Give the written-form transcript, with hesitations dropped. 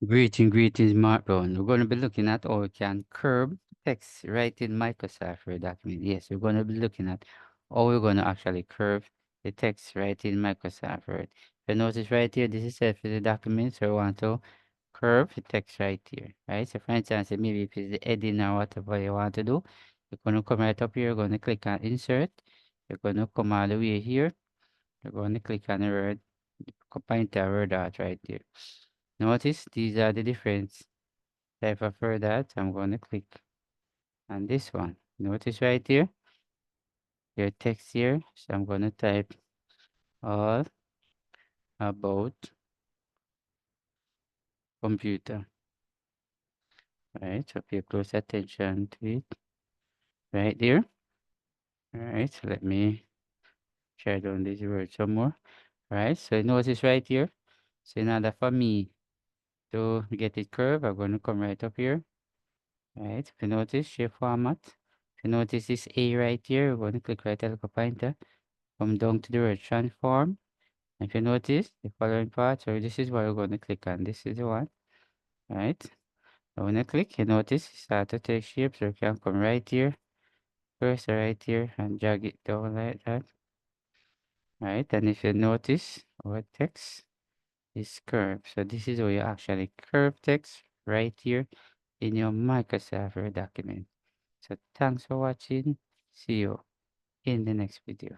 Greetings, smartphone. We're going to be looking at how we can curve text right in Microsoft Word document. Yes, we're going to be looking at how we're going to actually curve the text right in Microsoft Word. If you notice right here, this is set for the document, so we want to curve the text right here, right? So for instance, maybe if it's the heading or whatever you want to do, you're going to come right up here, you're going to click on Insert, you're going to come all the way here, you're going to click on the word, pointer word art right there. Notice these are the different type of word art. I'm going to click on this one. Notice right here, your text here. So I'm going to type all about computer. Right, so pay close attention to it right there. All right, so let me try down this word some more. Right, so notice right here. So in order for me to get it curved, I'm going to come right up here. Right, if you notice shape format, if you notice this A right here, we're going to click right at the pointer, come down to the word transform. If you notice the following part, so this is what we're going to click on. This is the one, right? So when I click, you notice it start to take shape. So you can come right here, cursor right here, and drag it down like that, right? And if you notice, our text is curved. So this is how you actually curve text right here in your Microsoft Word document. So thanks for watching. See you in the next video.